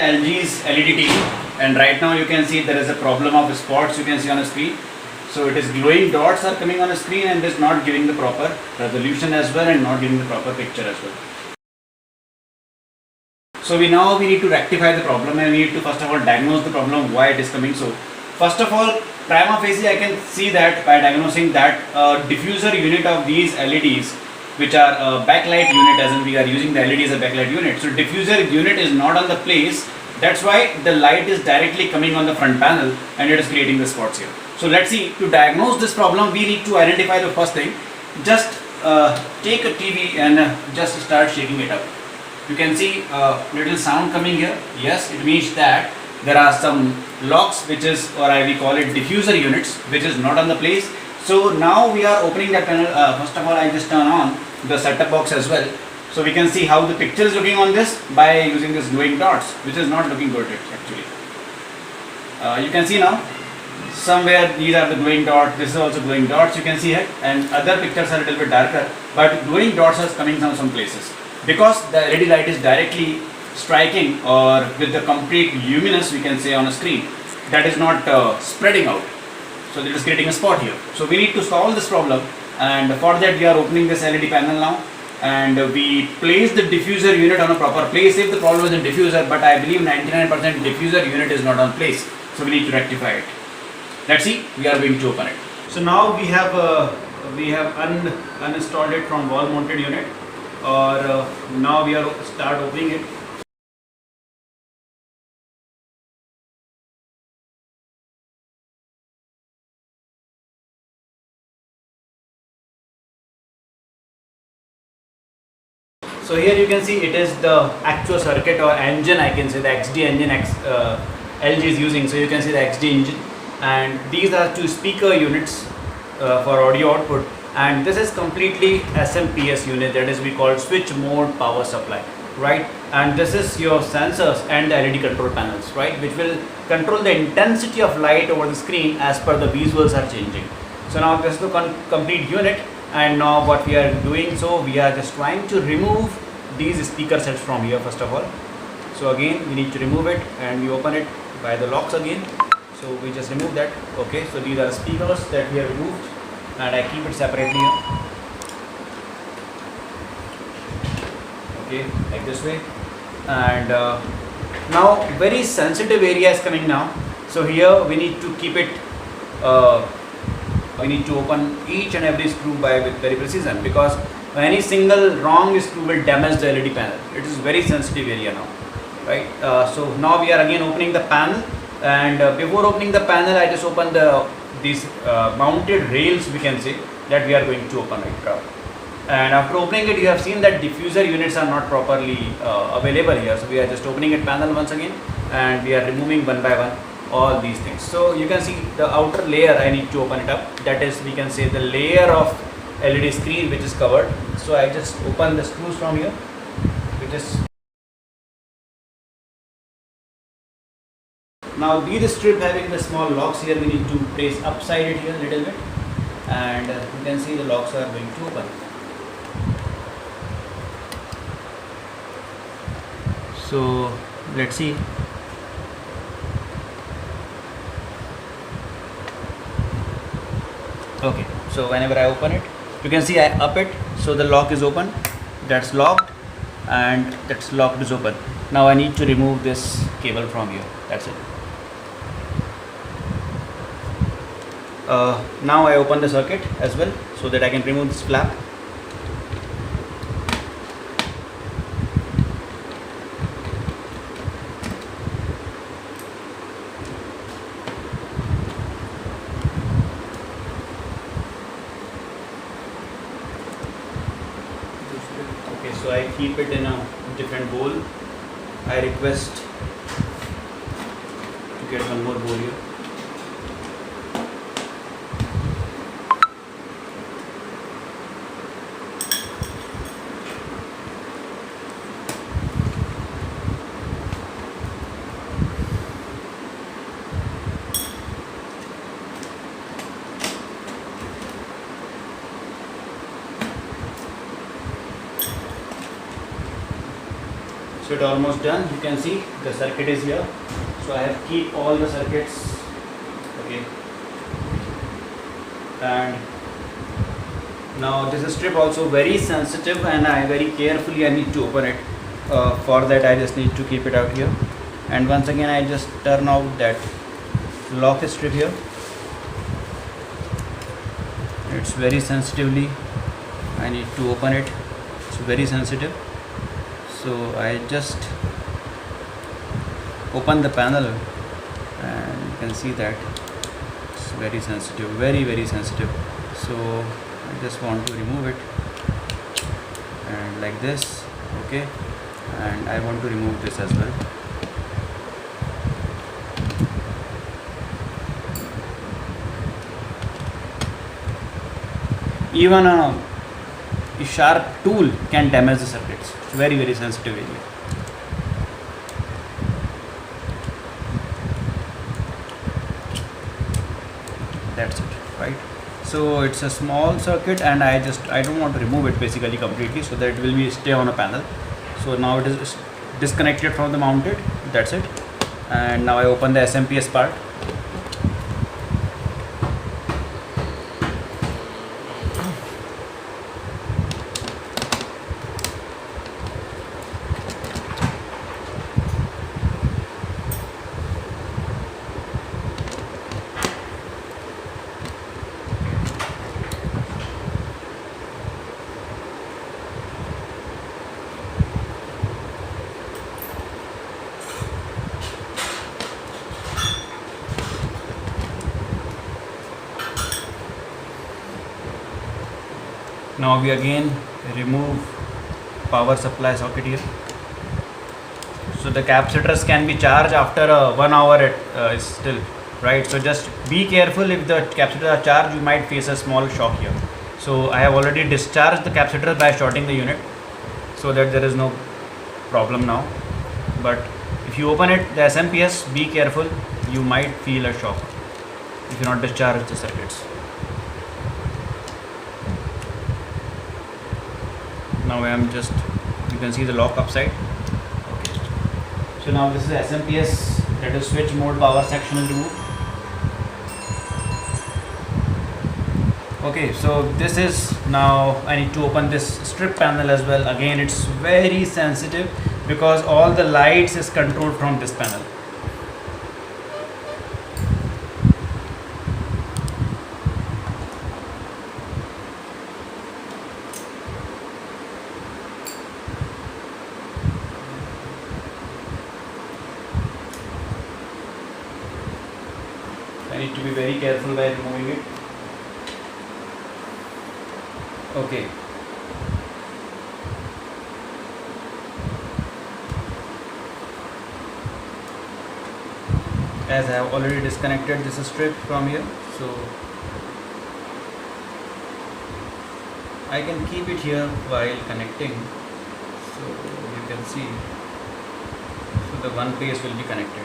LG's LED TV, and right now you can see there is a problem of spots you can see on the screen. So it is glowing dots are coming on the screen and it is not giving the proper resolution as well and not giving the proper picture as well. So we need to rectify the problem, and we need to first of all diagnose the problem why it is coming. So first of all, prima facie I can see that by diagnosing that diffuser unit of these LEDs, which are a backlight unit, as in we are using the LED as a backlight unit. So diffuser unit is not on the place. That's why the light is directly coming on the front panel and it is creating the spots here. So let's see, to diagnose this problem we need to identify the first thing. Just take a TV and just start shaking it up. You can see little sound coming here. Yes, it means that there are some locks which is, or we call it diffuser units, which is not on the place. So now we are opening that panel. First of all, I just turn on the setup box as well. So we can see how the picture is looking on this by using this glowing dots, which is not looking good actually. You can see now, somewhere these are the glowing dots, this is also glowing dots you can see here, and other pictures are a little bit darker, but glowing dots are coming from some places. Because the LED light is directly striking or with the complete luminous we can say on a screen, that is not spreading out. So it is creating a spot here. So we need to solve this problem, and for that we are opening this LED panel now, and we place the diffuser unit on a proper place if the problem is in diffuser, but I believe 99% diffuser unit is not on place. So we need to rectify it. Let's see, we are going to open it. So now we have uninstalled it from wall mounted unit, or now we are start opening it. So here you can see it is the actual circuit or engine, I can say the XD engine LG is using. So you can see the XD engine, and these are two speaker units for audio output, and this is completely SMPS unit, that is we call switch mode power supply, right? And this is your sensors and the LED control panels, right, which will control the intensity of light over the screen as per the visuals are changing. So now this is the complete unit. And now what we are doing, so we are just trying to remove these speaker sets from here first of all. So again we need to remove it, and we open it by the locks again. So we just remove that. Okay, so these are speakers that we have removed, and I keep it separately here. Okay, like this way. And now very sensitive area is coming now. So here we need to keep it we need to open each and every screw with very precision, because any single wrong screw will damage the LED panel. It is very sensitive area now, right? So now we are again opening the panel, and before opening the panel I just open these mounted rails we can say that we are going to open right now. And after opening it, you have seen that diffuser units are not properly available here. So we are just opening it panel once again, and we are removing one by one all these things. So you can see the outer layer, I need to open it up, that is we can say the layer of LED screen which is covered. So I just open the screws from here. Now these strip having the small locks here, we need to place upside it here a little bit, and you can see the locks are going to open. So let's see. Okay, so whenever I open it, you can see I up it, so the lock is open, that's locked, and that's locked is open. Now I need to remove this cable from here, that's it. Now I open the circuit as well, so that I can remove this flap. Okay, so I keep it in a different bowl. I request to get one more bowl here. So it's almost done. You can see the circuit is here. So I have keep all the circuits. Okay. And now this strip also very sensitive, and I very carefully I need to open it. For that I just need to keep it out here, and once again I just turn out that lock strip here. It's very sensitively I need to open it. It's very sensitive, so I just open the panel, and you can see that it's very sensitive, very sensitive. So I just want to remove it, and like this. Okay, and I want to remove this as well. Even a sharp tool can damage the circuits. It's very sensitive area. That's it, right? So it's a small circuit, and I don't want to remove it basically completely, so that it will be stay on a panel. So now it is disconnected from the mounted. That's it. And now I open the SMPS part. Now we again remove power supply socket here. So the capacitors can be charged after 1 hour still, right? So just be careful, if the capacitors are charged you might face a small shock here. So I have already discharged the capacitor by shorting the unit, so that there is no problem now. But if you open it, the SMPS, be careful, you might feel a shock if you not discharge the circuits. Now I am just, you can see the lock upside. Okay. So now this is SMPS, that is switch mode power section is removed. Okay, so this is, now I need to open this strip panel as well. Again, it's very sensitive because all the lights is controlled from this panel. I need to be very careful while removing it. Okay. As I have already disconnected this strip from here, so I can keep it here while connecting. So you can see, so the one phase will be connected.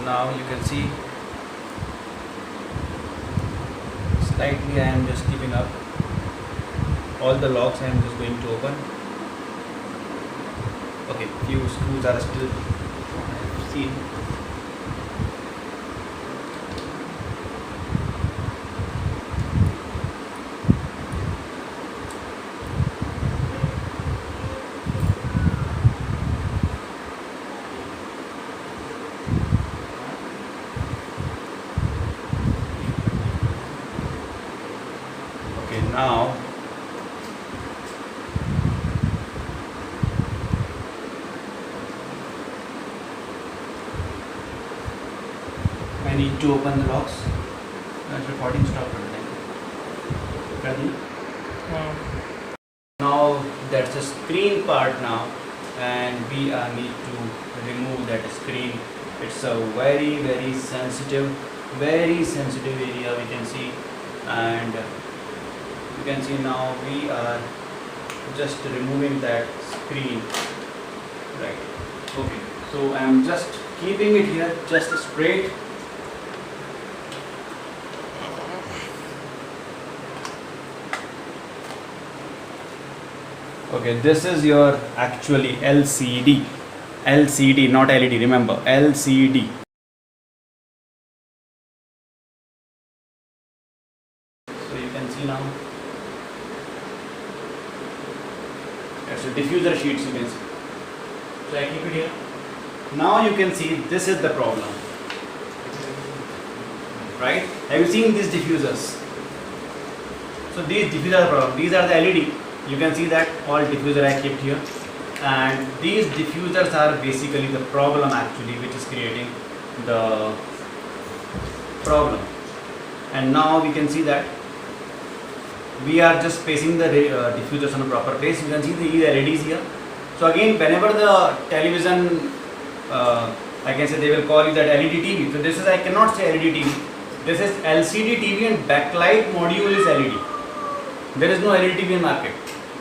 Now you can see slightly I am just keeping up. All the locks I am just going to open. Okay, few screws are still seen. Now I need to open the locks. That's recording stopped. Ready? Now that's the screen part now, and we need to remove that screen. It's a very sensitive area, we can see, and you can see now we are just removing that screen, right? Okay, so I am just keeping it here just straight. Okay, this is your actually LCD. LCD, not LED, remember, LCD. So you can see now, it's a diffuser sheets, you can see. So I keep it here. Now you can see this is the problem, right? Have you seen these diffusers? So these diffusers are the problem. These are the LED. You can see that all diffuser I kept here, and these diffusers are basically the problem actually, which is creating the problem. And now we can see that we are just placing the diffusers on a proper place. You can see the LEDs here. So again, whenever the television, I can say they will call it that LED TV. So this is, I cannot say LED TV. This is LCD TV and backlight module is LED. There is no LED TV in market.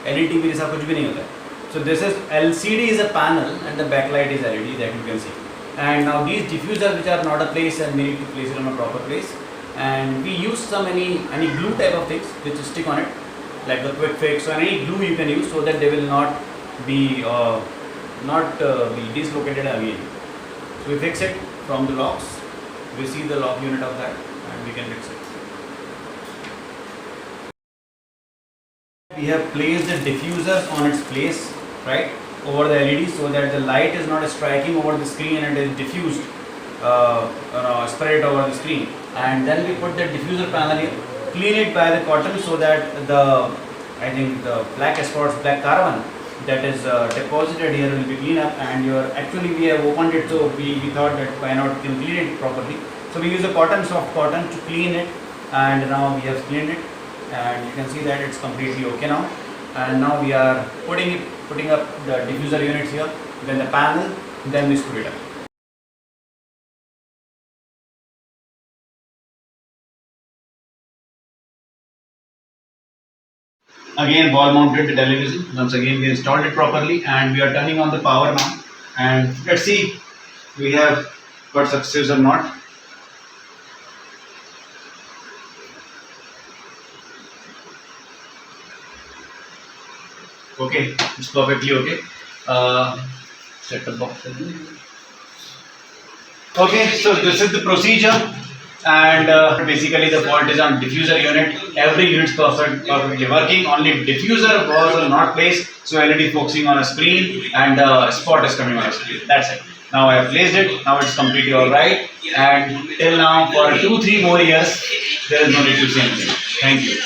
LED TV is कुछ भी नहीं होता है. So this is LCD is a panel and the backlight is LED that you can see. And now these diffusers which are not a place and we need to place it on a proper place. And we use some any glue type of things which stick on it, like the quick fix or any glue you can use so that they will not be be dislocated again. So we fix it from the locks. We see the lock unit of that and we can fix it. We have placed the diffusers on its place, right, over the LED so that the light is not striking over the screen and it is diffused, spread over the screen. And then we put the diffuser panel here, clean it by the cotton so that the black spots, black carbon that is deposited here will be cleaned up. And actually we have opened it, so we thought that why not clean it properly. So we use a cotton, soft cotton to clean it, and now we have cleaned it, and you can see that it's completely okay now. And now we are putting up the diffuser units here, then the panel, then we screw it up. Again, wall mounted the television. Once again we installed it properly and we are turning on the power now, and let's see we have got success or not. Okay, it's perfectly okay. Set the box. Okay, so this is the procedure, and basically the fault is on diffuser unit. Every unit is perfectly working. Only diffuser was not placed, so LED focusing on a screen and spot is coming on a screen. That's it. Now I have placed it. Now it's completely alright. And till now, for 2-3 more years, there is no need to say anything. Thank you.